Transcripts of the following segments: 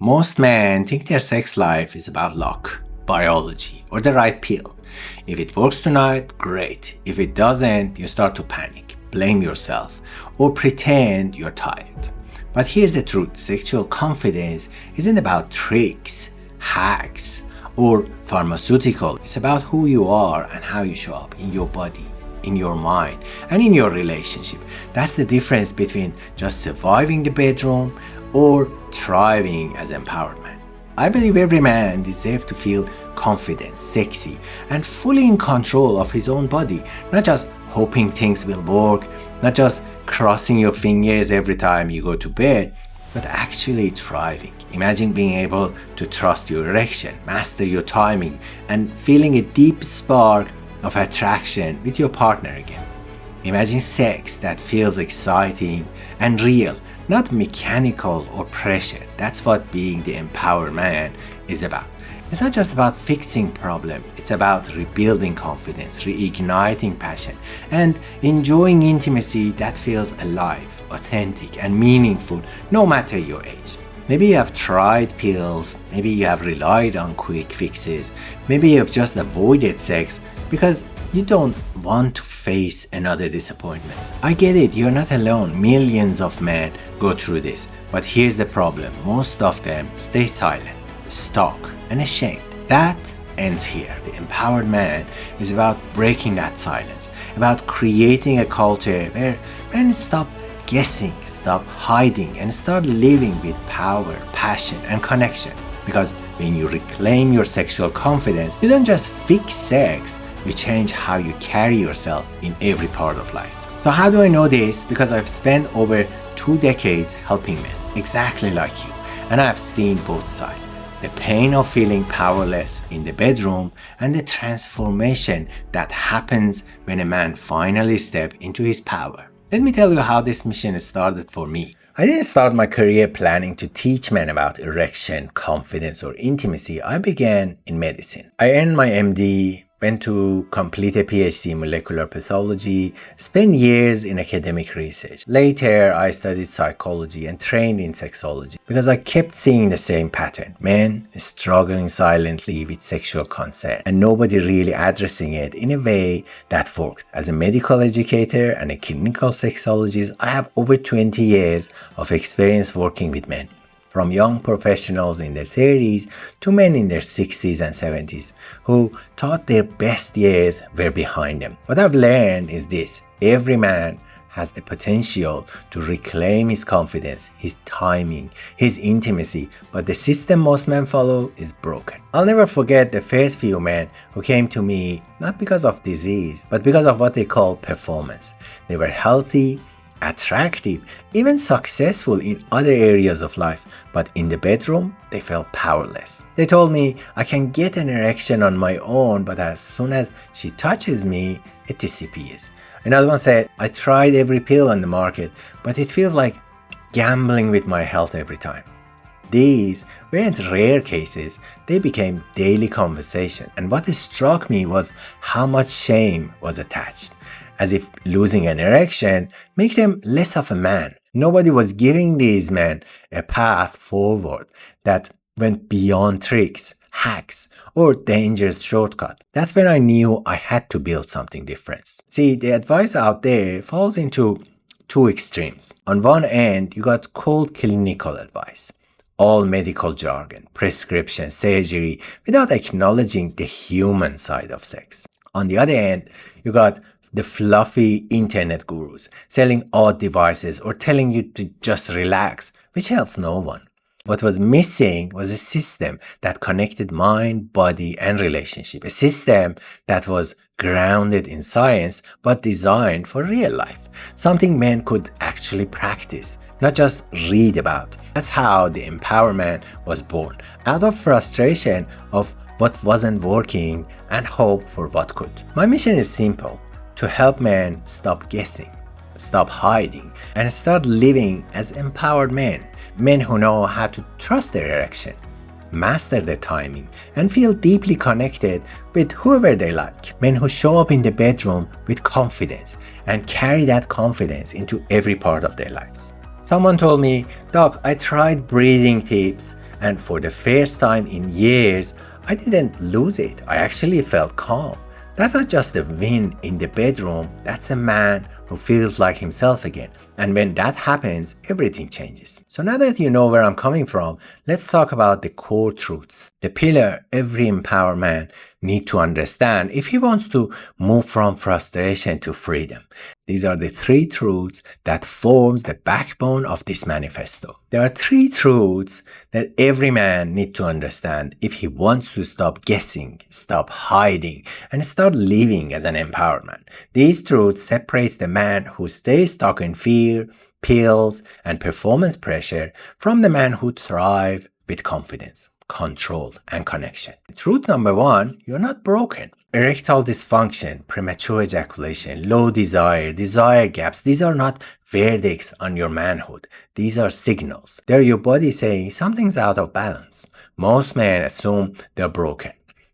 Most men think their sex life is about luck, biology, or the right pill. If it works tonight, great. If it doesn't, you start to panic, blame yourself, or pretend you're tired. But here's the truth: sexual confidence isn't about tricks, hacks, or pharmaceutical. It's about who you are and how you show up in your body, in your mind, and in your relationship. That's the difference between just surviving the bedroom or thriving as empowered man. I believe every man deserves to feel confident, sexy, and fully in control of his own body, not just hoping things will work, not just crossing your fingers every time you go to bed, but actually thriving. Imagine being able to trust your erection, master your timing, and feeling a deep spark of attraction with your partner again. Imagine sex that feels exciting and real, not mechanical or pressure. That's what being the empowered man is about. It's not just about fixing problems, it's about rebuilding confidence, reigniting passion, and enjoying intimacy that feels alive, authentic, and meaningful no matter your age. Maybe you have tried pills, maybe you have relied on quick fixes, maybe you have just avoided sex because you don't want to face another disappointment. I get it, you're not alone. Millions of men go through this. But here's the problem: most of them stay silent, stuck, and ashamed. That ends here. The empowered man is about breaking that silence, about creating a culture where men stop guessing, stop hiding, and start living with power, passion, and connection. Because when you reclaim your sexual confidence, you don't just fix sex, you change how you carry yourself in every part of life. So how do I know this? Because I've spent over 2 decades helping men, exactly like you, and I've seen both sides. The pain of feeling powerless in the bedroom and the transformation that happens when a man finally steps into his power. Let me tell you how this mission started for me. I didn't start my career planning to teach men about erection, confidence, or intimacy. I began in medicine. I earned my MD, went to complete a PhD in molecular pathology, spent years in academic research. Later, I studied psychology and trained in sexology because I kept seeing the same pattern: men struggling silently with sexual concern and nobody really addressing it in a way that worked. As a medical educator and a clinical sexologist, I have over 20 years of experience working with men, from young professionals in their 30s to men in their 60s and 70s who thought their best years were behind them. What I've learned is this: every man has the potential to reclaim his confidence, his timing, his intimacy, but the system most men follow is broken. I'll never forget the first few men who came to me not because of disease, but because of what they call performance. They were healthy, attractive, even successful in other areas of life, but in the bedroom, they felt powerless. They told me, I can get an erection on my own, but as soon as she touches me, it disappears. Another one said, I tried every pill on the market, but it feels like gambling with my health every time. These weren't rare cases, they became daily conversation. And what struck me was how much shame was attached, as if losing an erection made them less of a man. Nobody was giving these men a path forward that went beyond tricks, hacks, or dangerous shortcut. That's when I knew I had to build something different. See, the advice out there falls into 2 extremes. On one end, you got cold clinical advice, all medical jargon, prescription, surgery, without acknowledging the human side of sex. On the other end, you got the fluffy internet gurus selling odd devices or telling you to just relax, which helps no one. What was missing was a system that connected mind, body, and relationship. A system that was grounded in science but designed for real life. Something men could actually practice, not just read about. That's how the empowered man was born, out of frustration of what wasn't working and hope for what could. My mission is simple: to help men stop guessing, stop hiding, and start living as empowered men. Men who know how to trust their erection, master their timing, and feel deeply connected with whoever they like. Men who show up in the bedroom with confidence and carry that confidence into every part of their lives. Someone told me, Doc, I tried breathing tips And for the first time in years, I didn't lose it. I actually felt calm. That's not just a win in the bedroom, that's a man who feels like himself again. And when that happens, everything changes. So now that you know where I'm coming from, let's talk about the core truths. The pillar every empowered man needs to understand if he wants to move from frustration to freedom. These are the 3 truths that forms the backbone of this manifesto. There are 3 truths that every man needs to understand if he wants to stop guessing, stop hiding, and start living as an empowered man. These truths separate the man who stays stuck in fear, pills, and performance pressure from the man who thrives with confidence, control, and connection. Truth number 1, you're not broken. Erectile dysfunction, premature ejaculation, low desire, desire gaps, these are not verdicts on your manhood. These are signals. They're your body saying something's out of balance. Most men assume they're broken.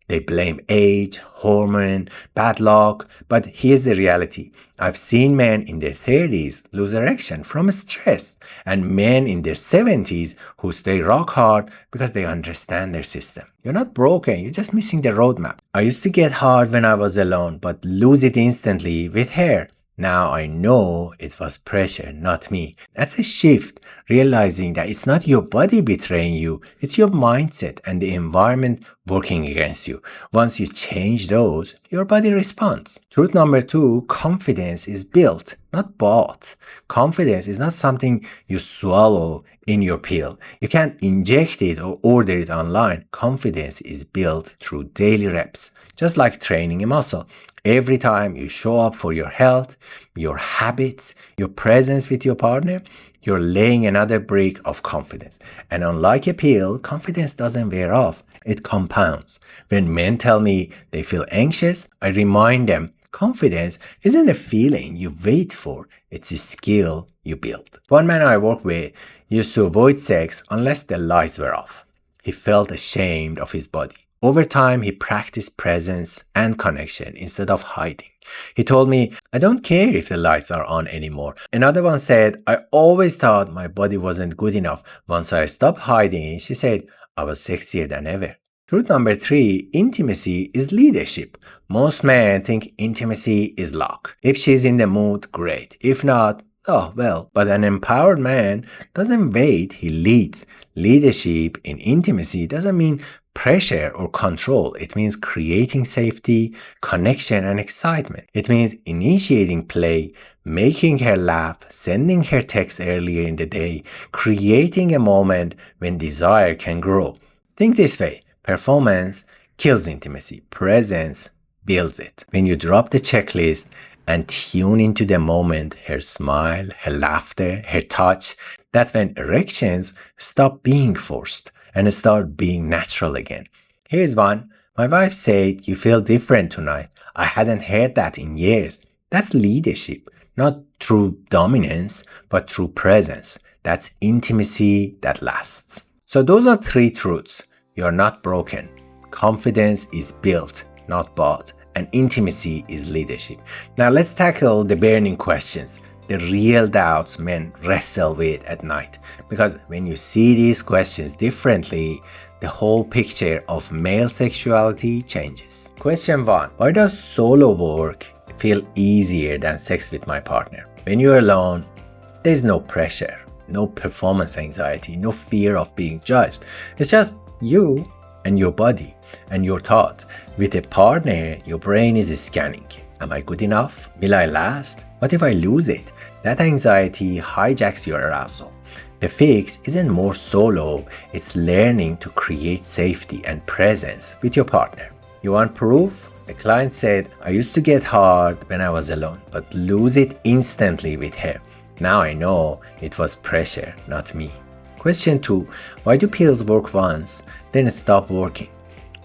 They blame age, hormone, bad luck, but here's the reality. I've seen men in their 30s lose erection from stress, and men in their 70s who stay rock hard because they understand their system. You're not broken, you're just missing the roadmap. I used to get hard when I was alone, but lose it instantly with hair. Now I know it was pressure, not me. That's a shift, realizing that it's not your body betraying you, it's your mindset and the environment working against you. Once you change those, your body responds. Truth number 2, confidence is built, not bought. Confidence is not something you swallow in your pill. You can't inject it or order it online. Confidence is built through daily reps, just like training a muscle. Every time you show up for your health, your habits, your presence with your partner, you're laying another brick of confidence. And unlike a pill, confidence doesn't wear off, it compounds. When men tell me they feel anxious, I remind them confidence isn't a feeling you wait for, it's a skill you build. One man I work with used to avoid sex unless the lights were off. He felt ashamed of his body. Over time, he practiced presence and connection instead of hiding. He told me, I don't care if the lights are on anymore. Another one said, I always thought my body wasn't good enough. Once I stopped hiding, she said, I was sexier than ever. Truth number 3, intimacy is leadership. Most men think intimacy is luck. If she's in the mood, great. If not, oh well. But an empowered man doesn't wait, he leads. Leadership in intimacy doesn't mean pressure or control. It means creating safety, connection, and excitement. It means initiating play, making her laugh, sending her text earlier in the day, creating a moment when desire can grow. Think this way, performance kills intimacy, presence builds it. When you drop the checklist and tune into the moment, her smile, her laughter, her touch, that's when erections stop being forced and start being natural again. Here's one. My wife said, you feel different tonight. I hadn't heard that in years. That's leadership, not through dominance, but through presence. That's intimacy that lasts. So those are 3 truths. You're not broken. Confidence is built, not bought. And intimacy is leadership. Now let's tackle the burning questions, the real doubts men wrestle with at night. Because when you see these questions differently, the whole picture of male sexuality changes. Question 1. Why does solo work feel easier than sex with my partner? When you're alone, there's no pressure, no performance anxiety, no fear of being judged. It's just you and your body and your thought. With a partner, your brain is scanning. Am I good enough? Will I last? What if I lose it? That anxiety hijacks your arousal. The fix isn't more solo, it's learning to create safety and presence with your partner. You want proof? A client said, I used to get hard when I was alone, but lose it instantly with her. Now I know it was pressure, not me. Question 2. Why do pills work once, then stop working?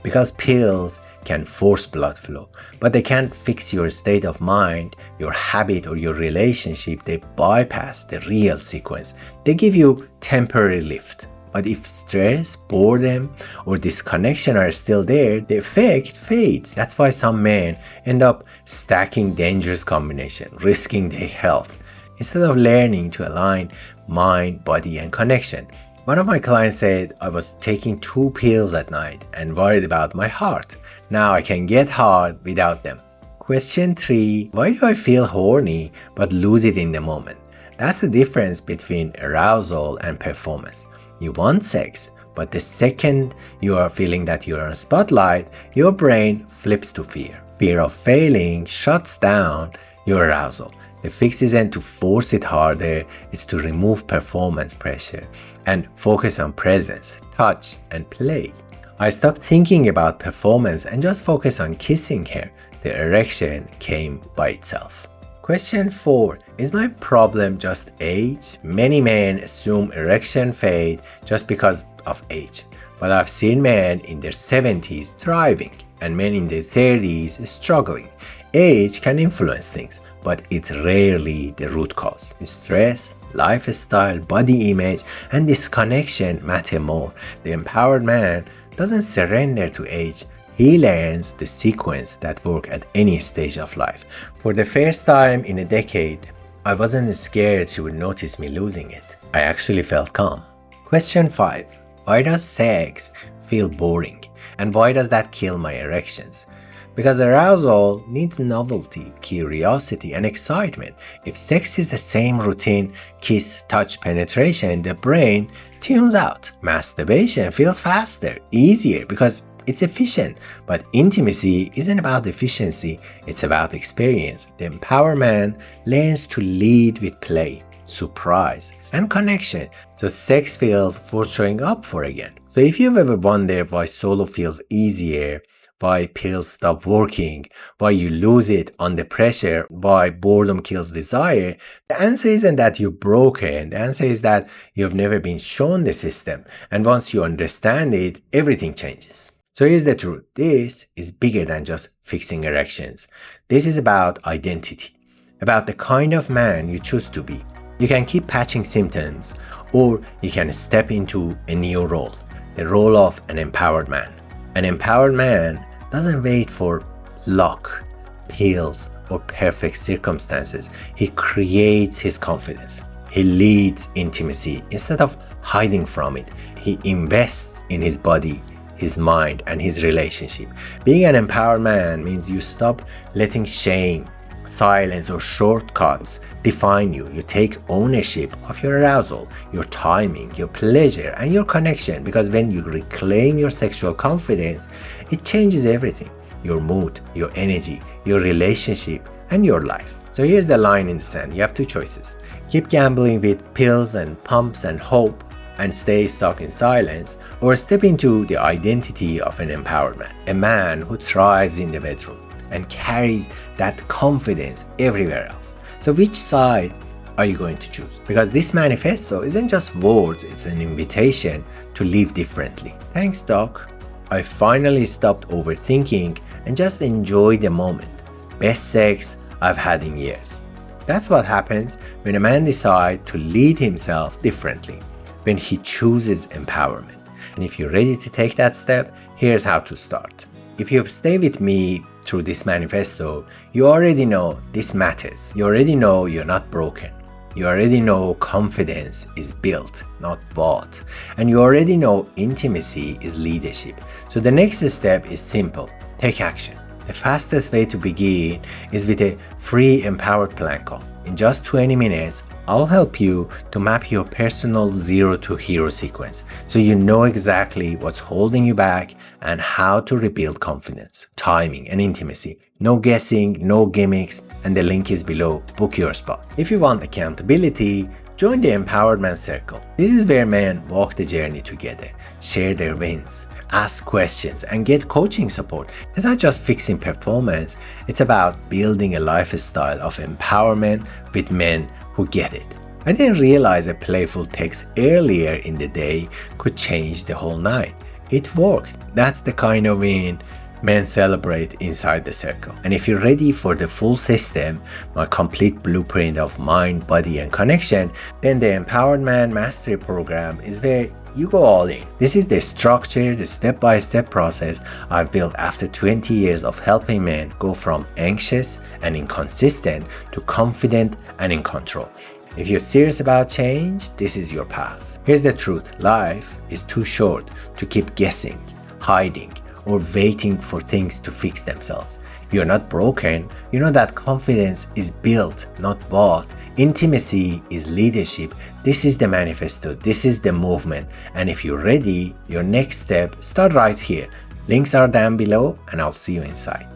Because pills can force blood flow, but they can't fix your state of mind, your habit, or your relationship. They bypass the real sequence. They give you temporary lift. But if stress, boredom, or disconnection are still there, the effect fades. That's why some men end up stacking dangerous combination, risking their health, instead of learning to align mind, body, and connection. One of my clients said I was taking 2 pills at night and worried about my heart. Now I can get hard without them. Question 3. Why do I feel horny but lose it in the moment? That's the difference between arousal and performance. You want sex, but the second you are feeling that you're on a spotlight, your brain flips to fear. Fear of failing shuts down your arousal. The fix isn't to force it harder, it's to remove performance pressure and focus on presence, touch, and play. I stopped thinking about performance and just focused on kissing her. The erection came by itself. Question 4. Is my problem just age? Many men assume erection fade just because of age. But I've seen men in their 70s thriving and men in their 30s struggling. Age can influence things, but it's rarely the root cause. Stress, lifestyle, body image, and disconnection matter more. The empowered man doesn't surrender to age. He learns the sequence that works at any stage of life. For the first time in a decade, I wasn't scared she would notice me losing it. I actually felt calm. Question 5. Why does sex feel boring? And why does that kill my erections? Because arousal needs novelty, curiosity, and excitement. If sex is the same routine, kiss, touch, penetration, the brain tunes out. Masturbation feels faster, easier, because it's efficient. But intimacy isn't about efficiency, it's about experience. The empowered man learns to lead with play, surprise, and connection. So sex feels worth showing up for again. So if you've ever wondered why solo feels easier, why pills stop working, why you lose it under pressure, why boredom kills desire, the answer isn't that you're broken. The answer is that you've never been shown the system. And once you understand it, everything changes. So here's the truth. This is bigger than just fixing erections. This is about identity, about the kind of man you choose to be. You can keep patching symptoms, or you can step into a new role, the role of an empowered man. An empowered man doesn't wait for luck, pills, or perfect circumstances. He creates his confidence. He leads intimacy instead of hiding from it. He invests in his body, his mind, and his relationship. Being an empowered man means you stop letting shame, silence, or shortcuts define you. You take ownership of your arousal, your timing, your pleasure, and your connection, because when you reclaim your sexual confidence, it changes everything. Your mood, your energy, your relationship, and your life. So here's the line in the sand. You have 2 choices. Keep gambling with pills and pumps and hope and stay stuck in silence, or step into the identity of an empowered man, a man who thrives in the bedroom and carries that confidence everywhere else. So which side are you going to choose? Because this manifesto isn't just words, it's an invitation to live differently. Thanks, Doc. I finally stopped overthinking and just enjoy the moment. Best sex I've had in years. That's what happens when a man decides to lead himself differently, when he chooses empowerment. And if you're ready to take that step, here's how to start. If you've stayed with me through this manifesto, you already know this matters. You already know you're not broken. You already know confidence is built, not bought. And you already know intimacy is leadership. So the next step is simple. Take action. The fastest way to begin is with a free Empowered Plan call. In just 20 minutes, I'll help you to map your personal 0 to hero sequence so you know exactly what's holding you back and how to rebuild confidence, timing, and intimacy. No guessing, no gimmicks, and the link is below. Book your spot. If you want accountability, join the Empowered Man Circle. This is where men walk the journey together, share their wins, ask questions, and get coaching support. It's not just fixing performance, it's about building a lifestyle of empowerment with men who get it. I didn't realize a playful text earlier in the day could change the whole night. It worked. That's the kind of win men celebrate inside the circle. And if you're ready for the full system, my complete blueprint of mind, body, and connection, then the Empowered Man Mastery Program is where you go all in. This is the structure, the step-by-step process I've built after 20 years of helping men go from anxious and inconsistent to confident and in control. If you're serious about change, this is your path. Here's the truth. Life is too short to keep guessing, hiding, or waiting for things to fix themselves. You're not broken. You know that confidence is built, not bought. Intimacy is leadership. This is the manifesto. This is the movement. And if you're ready, your next step, start right here. Links are down below, and I'll see you inside.